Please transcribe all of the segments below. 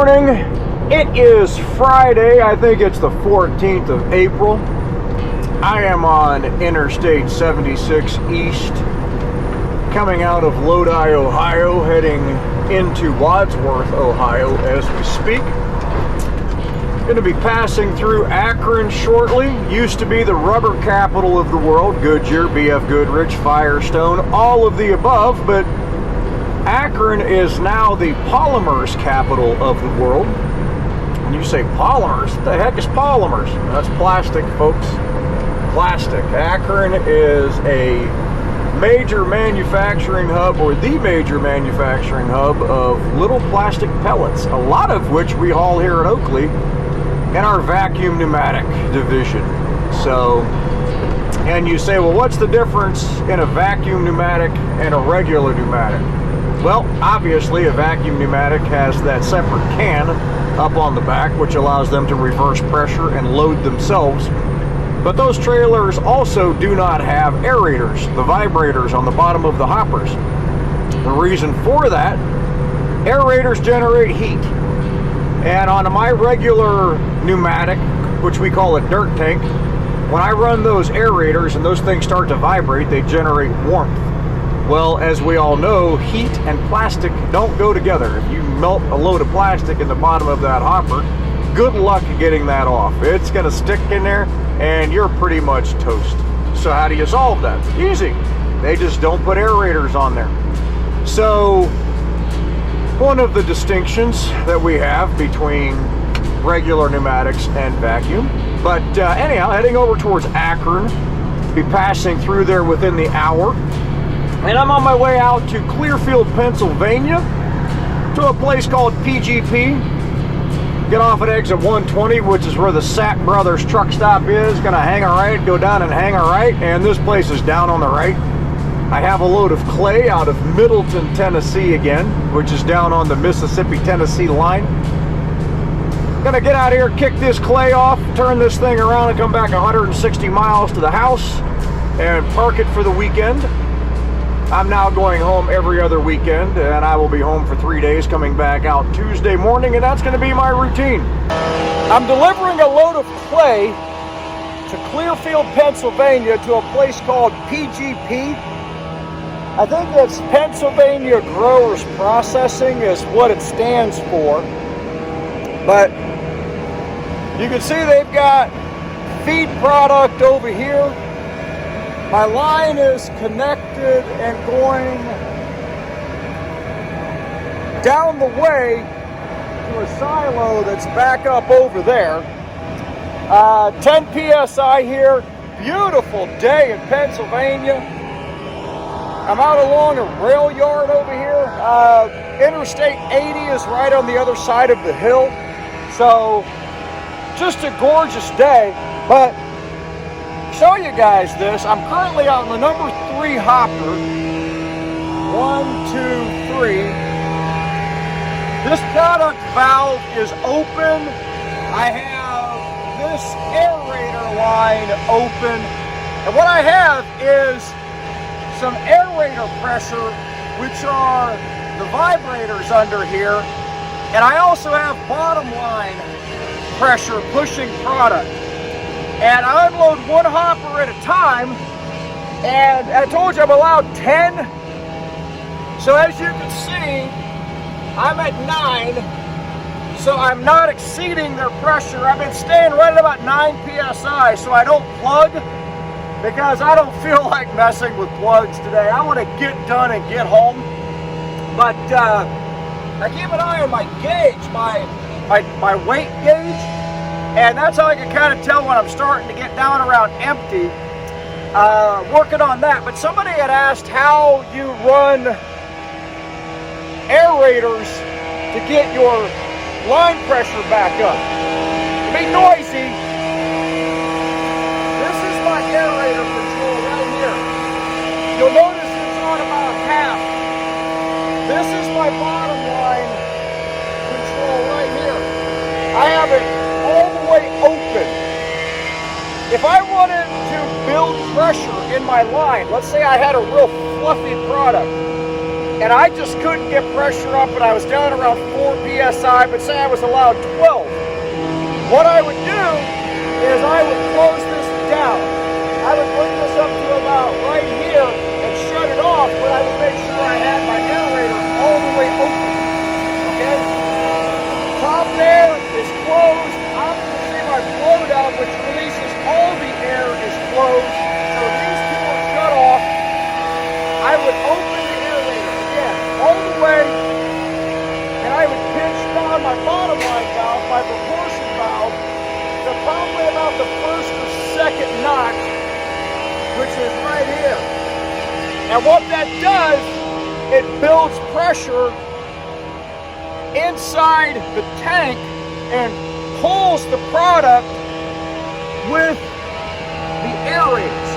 morning. It is Friday. I think it's the 14th of April. I am on Interstate 76 East, coming out of Lodi, Ohio, heading into Wadsworth, Ohio as we speak. Going to be passing through Akron shortly. Used to be the rubber capital of the world. Goodyear, BF Goodrich, Firestone, all of the above, but Akron is now the polymers capital of the world. When you say polymers, what the heck is polymers? That's plastic, folks. Plastic. Akron is a major manufacturing hub, or the major manufacturing hub of little plastic pellets, a lot of which we haul here at Oakley in our vacuum pneumatic division. So, and you say, well, what's the difference in a vacuum pneumatic and a regular pneumatic? Well, obviously a vacuum pneumatic has that separate can up on the back, which allows them to reverse pressure and load themselves. But those trailers also do not have aerators, the vibrators on the bottom of the hoppers. The reason for that, aerators generate heat. And on my regular pneumatic, which we call a dirt tank, when I run those aerators and those things start to vibrate, they generate warmth. Well, as we all know, heat and plastic don't go together. If you melt a load of plastic in the bottom of that hopper, good luck getting that off. It's going to stick in there and you're pretty much toast. So how do you solve that? Easy. They just don't put aerators on there. So one of the distinctions that we have between regular pneumatics and vacuum. But anyhow, heading over towards Akron, be passing through there within the hour. And I'm on my way out to Clearfield, Pennsylvania, to a place called PGP. Get off at exit 120, which is where the Sack Brothers truck stop is. Gonna hang a right, go down and hang a right, and this place is down on the right. I have a load of clay out of Middleton, Tennessee again, which is down on the Mississippi-Tennessee line. Gonna get out here, kick this clay off, turn this thing around and come back 160 miles to the house and park it for the weekend. I'm now going home every other weekend, and I will be home for 3 days, coming back out Tuesday morning, and that's going to be my routine. I'm delivering a load of clay to Clearfield, Pennsylvania, to a place called PGP. I think it's Pennsylvania Growers Processing is what it stands for. But you can see they've got feed product over here. My line is connected and going down the way to a silo that's back up over there. 10 PSI here. Beautiful day in Pennsylvania. I'm out along a rail yard over here. Interstate 80 is right on the other side of the hill. So just a gorgeous day. But show you guys this. I'm currently on the number 3 hopper. 1, 2, 3. This product valve is open. I have this aerator line open. And what I have is some aerator pressure, which are the vibrators under here. And I also have bottom line pressure pushing product. And I unload one hopper at a time, and I told you I'm allowed 10. So as you can see, I'm at 9, so I'm not exceeding their pressure. I've been staying right at about 9 PSI, so I don't plug, because I don't feel like messing with plugs today. I want to get done and get home. But I keep an eye on my gauge, my weight gauge. And that's how I can kind of tell when I'm starting to get down around empty. Working on that. But somebody had asked how you run aerators to get your line pressure back up. Be noisy. This is my aerator control right here. You'll notice it's on about half. This is my bottom line control right here. I have it all the way open. If I wanted to build pressure in my line, let's say I had a real fluffy product and I just couldn't get pressure up and I was down around 4 PSI, but say I was allowed 12. What I would do is I would close this down. I would bring this up to about right here and shut it off, but I would make sure I had my aerator all the way open. Okay? Top there is closed. Obviously my blowdown, which releases all the air, is closed. So these two are shut off. I would open the aerator again all the way, and I would pinch down my bottom line valve, my proportion valve, to probably about the first or second notch, which is right here. And what that does, it builds pressure inside the tank and pulls the product with the aerators.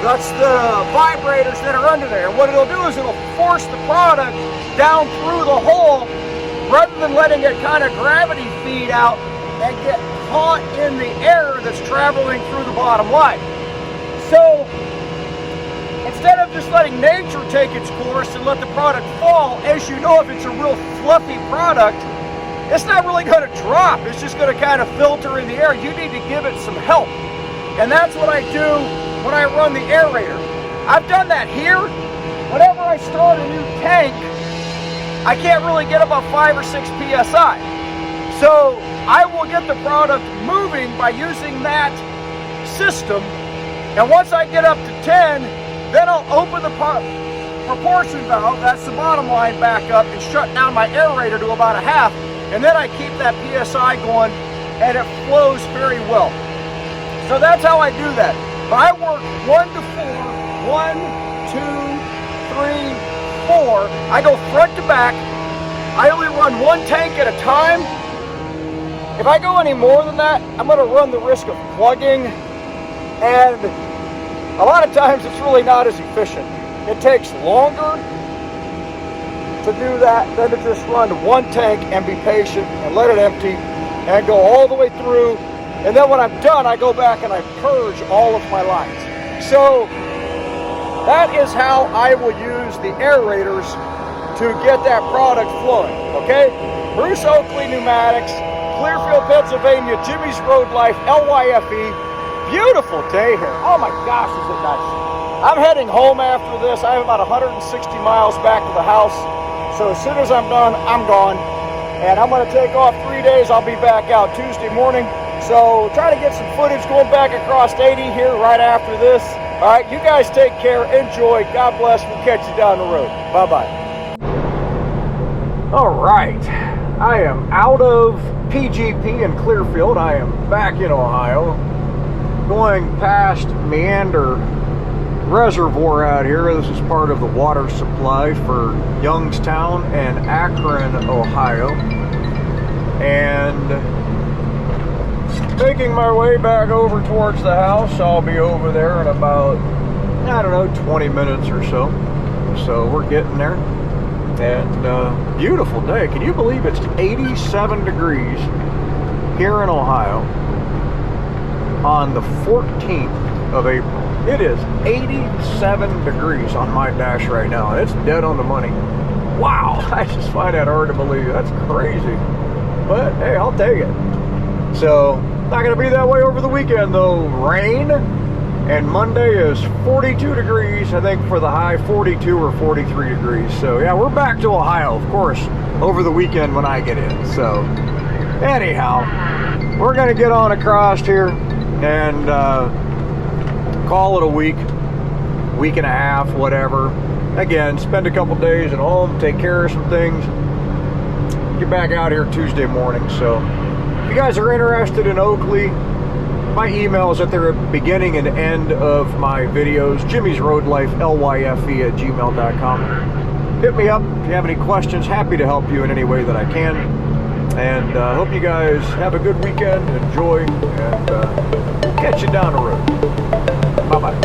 That's the vibrators that are under there. And what it'll do is it'll force the product down through the hole rather than letting it kind of gravity feed out and get caught in the air that's traveling through the bottom line. So instead of just letting nature take its course and let the product fall, as you know, if it's a real fluffy product, it's not really going to drop. It's just going to kind of filter in the air. You need to give it some help. And that's what I do when I run the aerator. I've done that here. Whenever I start a new tank, I can't really get above 5 or 6 PSI. So I will get the product moving by using that system. And once I get up to 10, then I'll open the proportion valve, that's the bottom line, back up and shut down my aerator to about a half. And then I keep that PSI going and it flows very well. So that's how I do that. But I work 1 to 4, 1, 2, 3, 4. I go front to back. I only run one tank at a time. If I go any more than that, I'm going to run the risk of plugging. And a lot of times it's really not as efficient. It takes longer to do that than to just run one tank and be patient and let it empty and go all the way through. And then when I'm done, I go back and I purge all of my lines. So that is how I will use the aerators to get that product flowing, okay? Bruce Oakley Pneumatics, Clearfield, Pennsylvania, Jimmy's Road Life, LYFE. Beautiful day here. Oh my gosh, is it nice. I'm heading home after this. I have about 160 miles back to the house. So as soon as I'm done, I'm gone. And I'm going to take off 3 days. I'll be back out Tuesday morning. So try to get some footage going back across 80 here right after this. All right, you guys take care. Enjoy. God bless. We'll catch you down the road. Bye-bye. All right. I am out of PGP in Clearfield. I am back in Ohio. Going past Meander Reservoir out here. This is part of the water supply for Youngstown and Akron, Ohio. And making my way back over towards the house. I'll be over there in about, I don't know, 20 minutes or so. So we're getting there. And beautiful day. Can you believe it's 87 degrees here in Ohio on the 14th of April? It is 87 degrees on my dash right now. It's dead on the money. Wow, I just find that hard to believe. That's crazy. But hey, I'll take it. So not going to be that way over the weekend though. Rain, and Monday is 42 degrees, I think, for the high, 42 or 43 degrees. So yeah, we're back to Ohio, of course, over the weekend when I get in. So anyhow, we're going to get on across here and call it a week and a half, whatever. Again, spend a couple days at home, take care of some things, get back out here Tuesday morning. So if you guys are interested in Oakley, my email is at the beginning and end of my videos. Jimmy's Road Life, LYFE@gmail.com. Hit me up if you have any questions. Happy to help you in any way that I can. And hope you guys have a good weekend. Enjoy, and catch you down the road. Bye-bye.